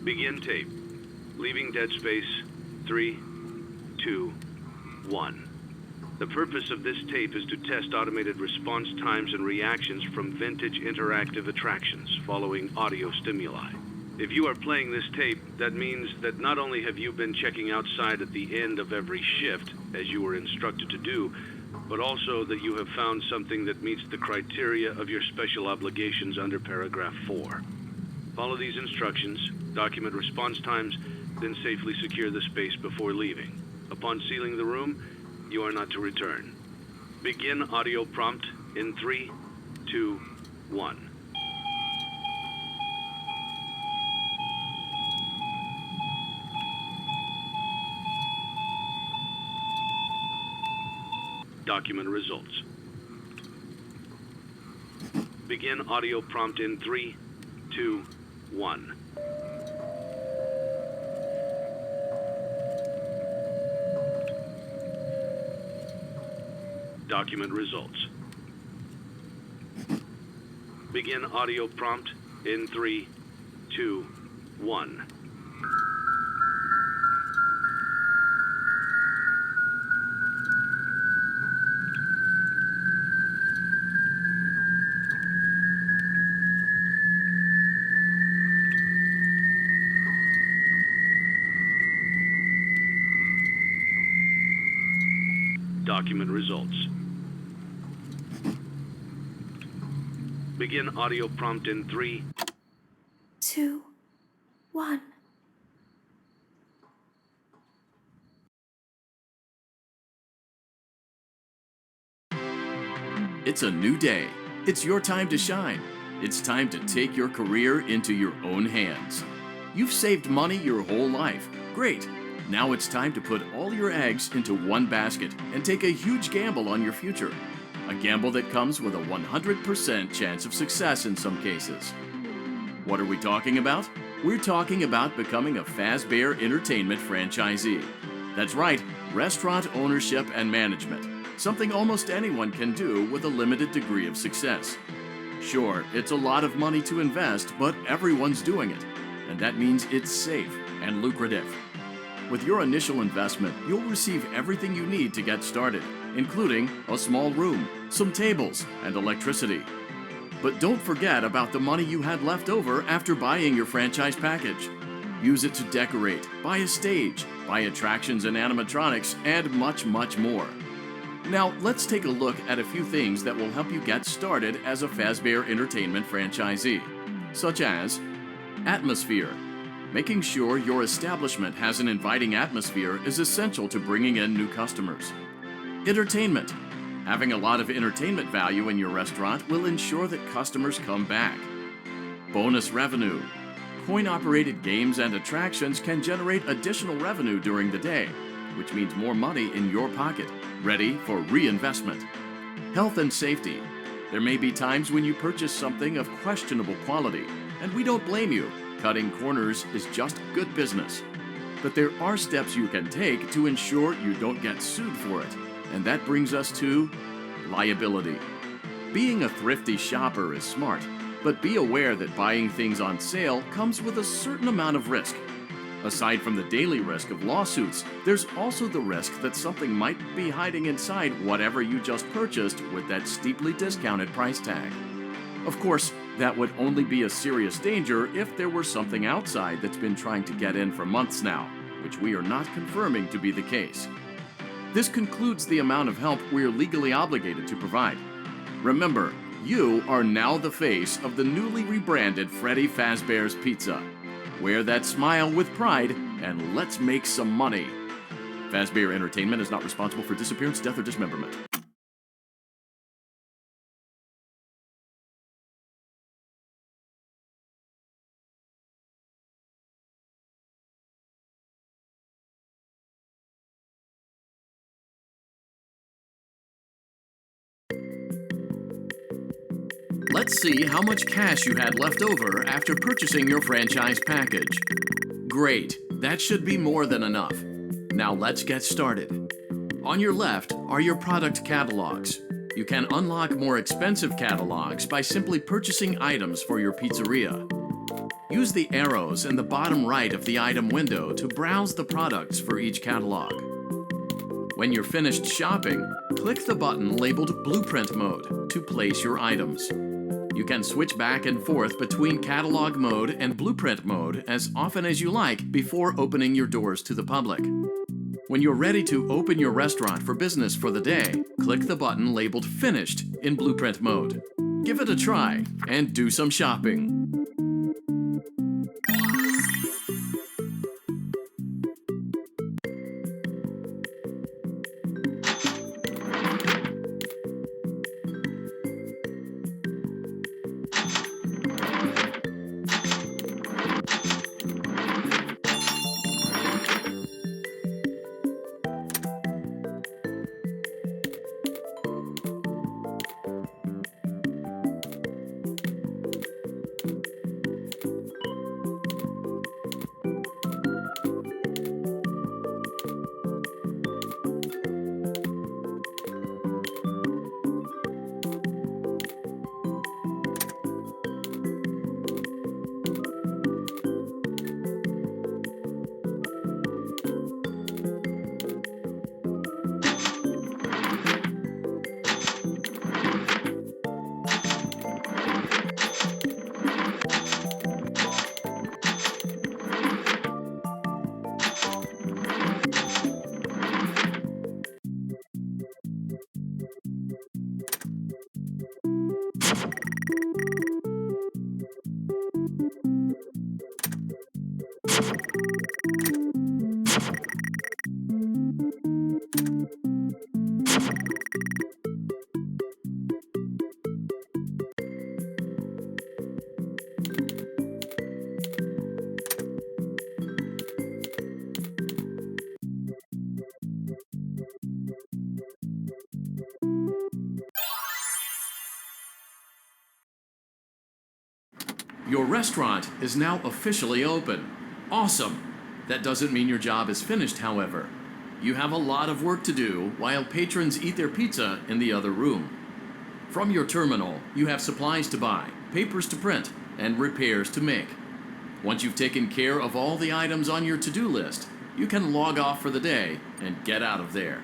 Begin tape. Leaving dead space. 3, 2, 1. The purpose of this tape is to test automated response times and reactions from vintage interactive attractions following audio stimuli. If you are playing this tape, that means that not only have you been checking outside at the end of every shift, as you were instructed to do, but also that you have found something that meets the criteria of your special obligations under paragraph 4. Follow these instructions, document response times, then safely secure the space before leaving. Upon sealing the room, you are not to return. Begin audio prompt in 3, 2, 1. Document results. Begin audio prompt in 3, 2, 1. Document results. Begin audio prompt in 3, 2, 1. Document results. Begin audio prompt in 3, 2, 1. It's a new day. It's your time to shine. It's time to take your career into your own hands. You've saved money your whole life. Great. Now it's time to put all your eggs into one basket and take a huge gamble on your future. A gamble that comes with a 100% chance of success in some cases. What are we talking about? We're talking about becoming a Fazbear Entertainment franchisee. That's right, restaurant ownership and management. Something almost anyone can do with a limited degree of success. Sure, it's a lot of money to invest, but everyone's doing it. And that means it's safe and lucrative. With your initial investment, you'll receive everything you need to get started, including a small room, some tables, and electricity. But don't forget about the money you had left over after buying your franchise package. Use it to decorate, buy a stage, buy attractions and animatronics, and much, much more. Now, let's take a look at a few things that will help you get started as a Fazbear Entertainment franchisee, such as atmosphere. Making sure your establishment has an inviting atmosphere is essential to bringing in new customers. Entertainment. Having a lot of entertainment value in your restaurant will ensure that customers come back. Bonus revenue. Coin-operated games and attractions can generate additional revenue during the day, which means more money in your pocket, ready for reinvestment. Health and safety. There may be times when you purchase something of questionable quality, and we don't blame you. Cutting corners is just good business. But there are steps you can take to ensure you don't get sued for it, and that brings us to liability. Being a thrifty shopper is smart, but be aware that buying things on sale comes with a certain amount of risk. Aside from the daily risk of lawsuits, there's also the risk that something might be hiding inside whatever you just purchased with that steeply discounted price tag. Of course, that would only be a serious danger if there were something outside that's been trying to get in for months now, which we are not confirming to be the case. This concludes the amount of help we are legally obligated to provide. Remember, you are now the face of the newly rebranded Freddy Fazbear's Pizza. Wear that smile with pride, and let's make some money. Fazbear Entertainment is not responsible for disappearance, death, or dismemberment. Let's see how much cash you had left over after purchasing your franchise package. Great, that should be more than enough. Now let's get started. On your left are your product catalogs. You can unlock more expensive catalogs by simply purchasing items for your pizzeria. Use the arrows in the bottom right of the item window to browse the products for each catalog. When you're finished shopping, click the button labeled Blueprint Mode to place your items. You can switch back and forth between Catalog Mode and Blueprint Mode as often as you like before opening your doors to the public. When you're ready to open your restaurant for business for the day, click the button labeled Finished in Blueprint Mode. Give it a try and do some shopping. Your restaurant is now officially open. Awesome! That doesn't mean your job is finished, however. You have a lot of work to do while patrons eat their pizza in the other room. From your terminal, you have supplies to buy, papers to print, and repairs to make. Once you've taken care of all the items on your to-do list, you can log off for the day and get out of there.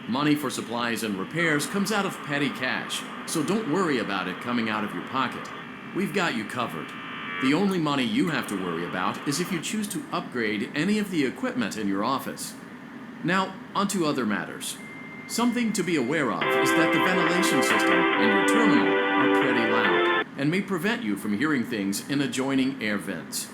Money for supplies and repairs comes out of petty cash, so don't worry about it coming out of your pocket. We've got you covered. The only money you have to worry about is if you choose to upgrade any of the equipment in your office. Now, onto other matters. Something to be aware of is that the ventilation system and your terminal are pretty loud and may prevent you from hearing things in adjoining air vents.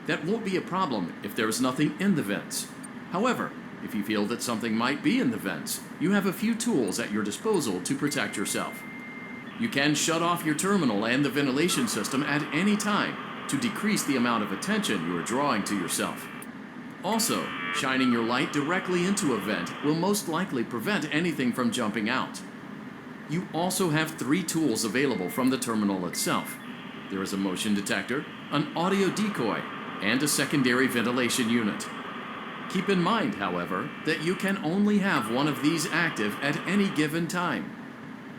That won't be a problem if there is nothing in the vents. However, If you feel that something might be in the vents, you have a few tools at your disposal to protect yourself. You can shut off your terminal and the ventilation system at any time to decrease the amount of attention you are drawing to yourself. Also, shining your light directly into a vent will most likely prevent anything from jumping out. You also have 3 tools available from the terminal itself. There is a motion detector, an audio decoy, and a secondary ventilation unit. Keep in mind, however, that you can only have one of these active at any given time.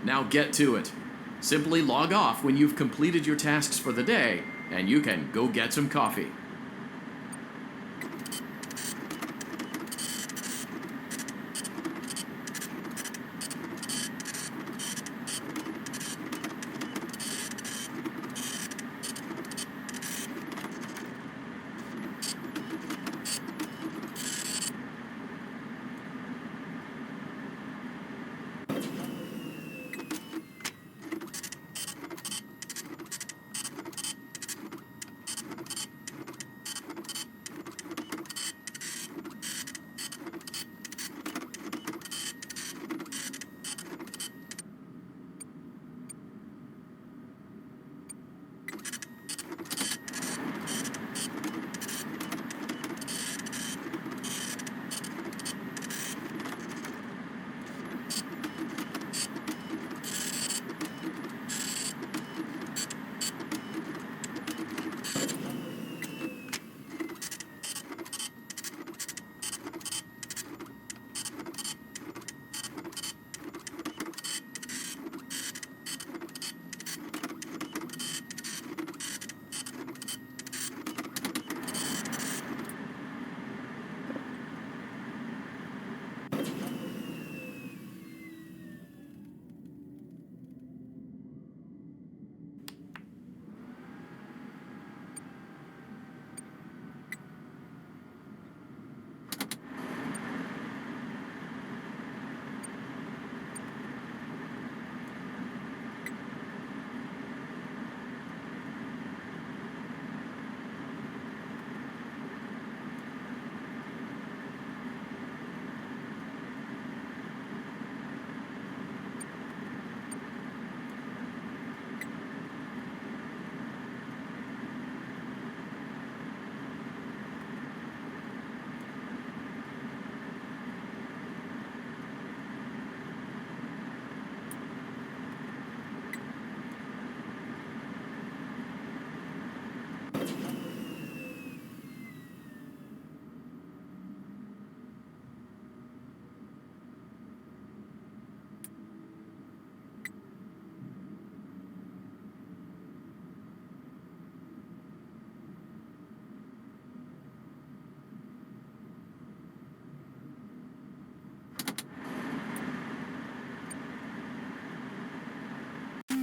Now get to it. Simply log off when you've completed your tasks for the day, and you can go get some coffee.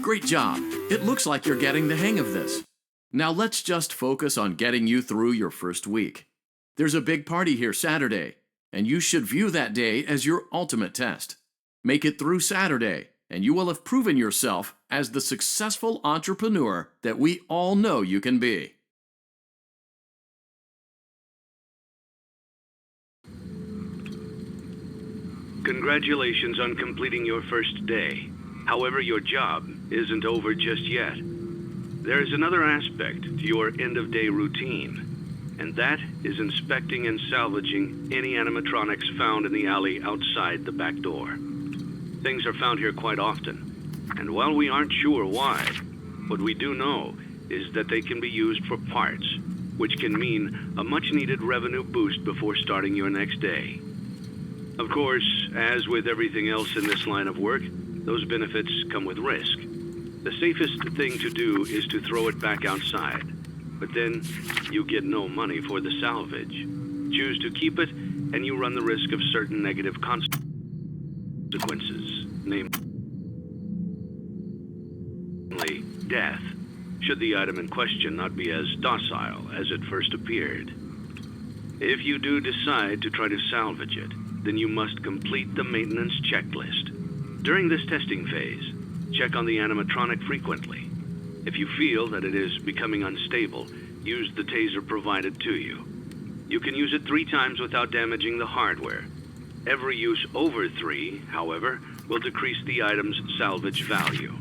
Great job! It looks like you're getting the hang of this. Now let's just focus on getting you through your first week. There's a big party here Saturday, and you should view that day as your ultimate test. Make it through Saturday, and you will have proven yourself as the successful entrepreneur that we all know you can be. Congratulations on completing your first day. However, your job isn't over just yet. There is another aspect to your end-of-day routine, and that is inspecting and salvaging any animatronics found in the alley outside the back door. Things are found here quite often, and while we aren't sure why, what we do know is that they can be used for parts, which can mean a much-needed revenue boost before starting your next day. Of course, as with everything else in this line of work, those benefits come with risk. The safest thing to do is to throw it back outside, but then you get no money for the salvage. Choose to keep it, and you run the risk of certain negative consequences, namely death, should the item in question not be as docile as it first appeared. If you do decide to try to salvage it, then you must complete the maintenance checklist. During this testing phase, check on the animatronic frequently. If you feel that it is becoming unstable, use the taser provided to you. You can use it 3 times without damaging the hardware. Every use over 3, however, will decrease the item's salvage value.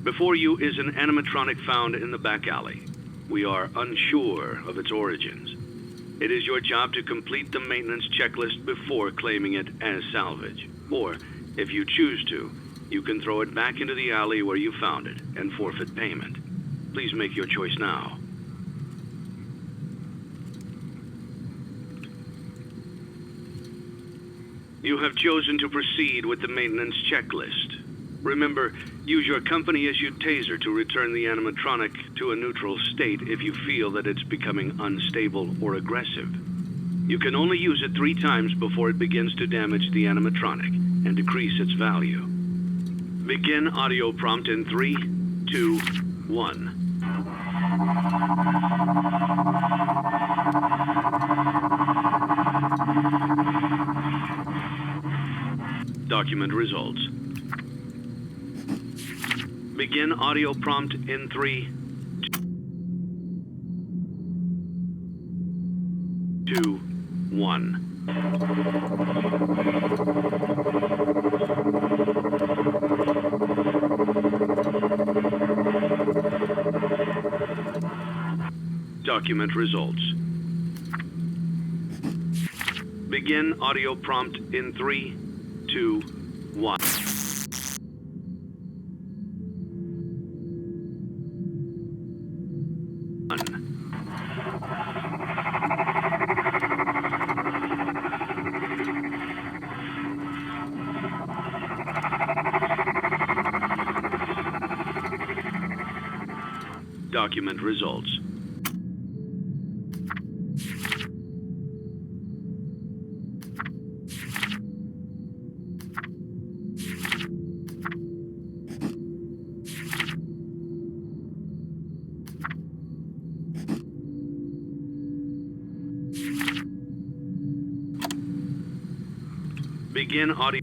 Before you is an animatronic found in the back alley. We are unsure of its origins. It is your job to complete the maintenance checklist before claiming it as salvage. Or, if you choose to, you can throw it back into the alley where you found it and forfeit payment. Please make your choice now. You have chosen to proceed with the maintenance checklist. Remember, use your company-issued taser to return the animatronic to a neutral state if you feel that it's becoming unstable or aggressive. You can only use it 3 times before it begins to damage the animatronic and decrease its value. Begin audio prompt in 3, 2, 1. Document results. Begin audio prompt in 3, 2, 1. Document results. Begin audio prompt in 3, 2, 1. Document results. Begin audio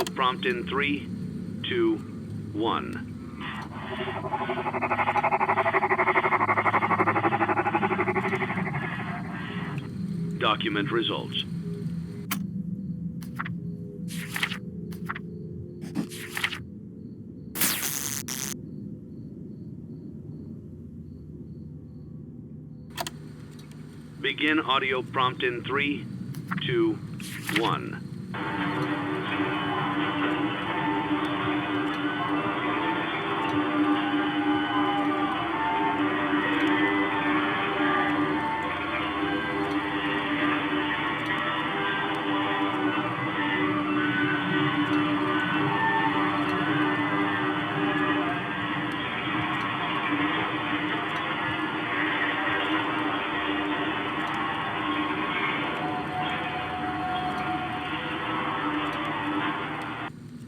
prompt in 3, 2, 1. Document results. Begin audio prompt in 3, 2, 1.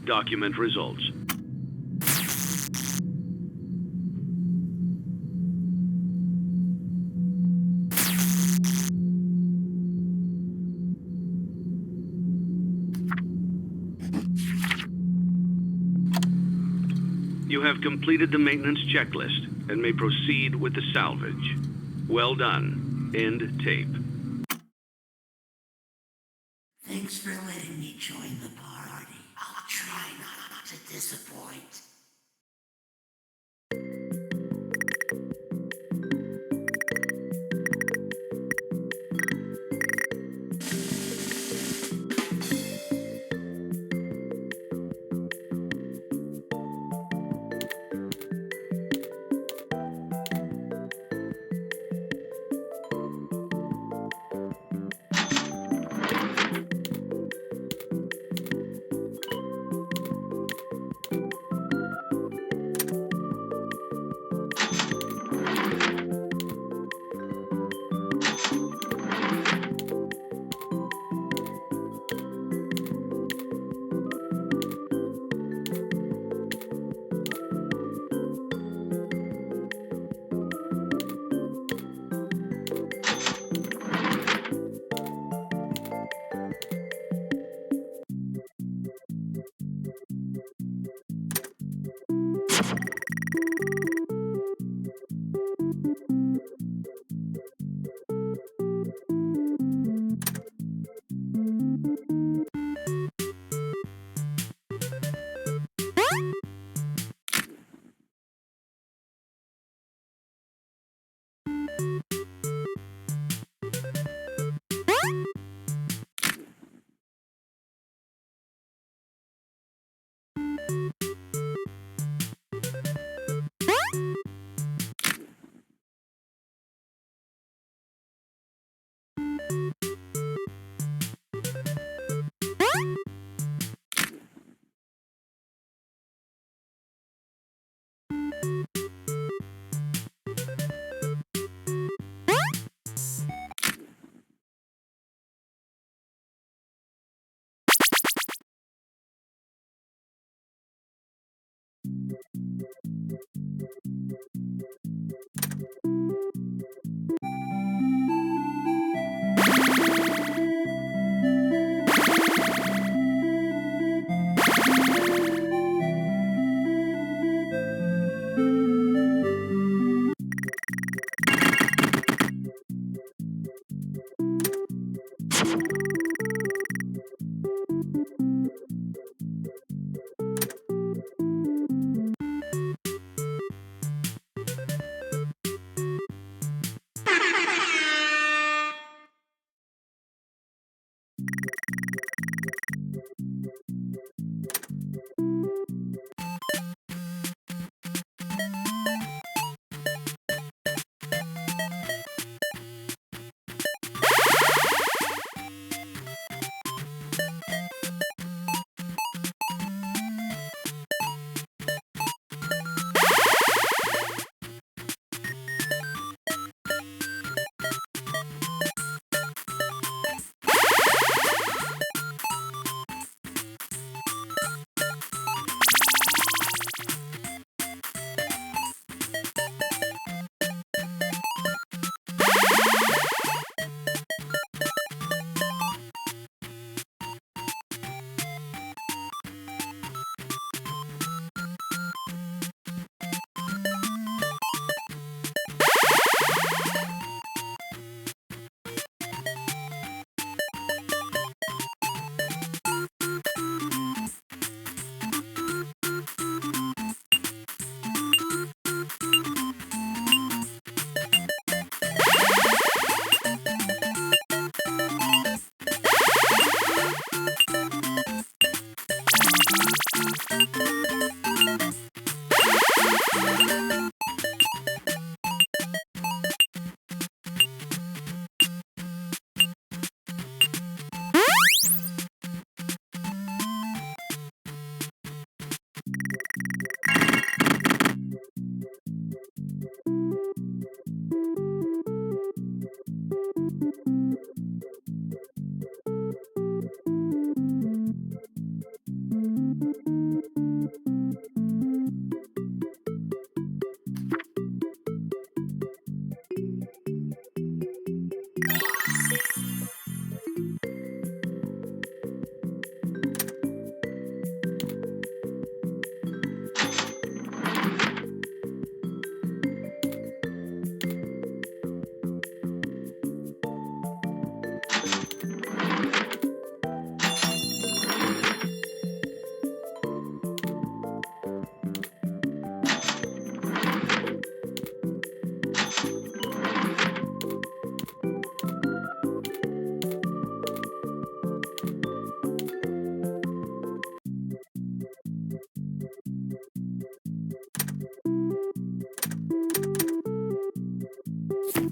Document results. You have completed the maintenance checklist and may proceed with the salvage. Well done. End tape. Thanks for letting me join the party. I'll try not to disappoint.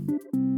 one.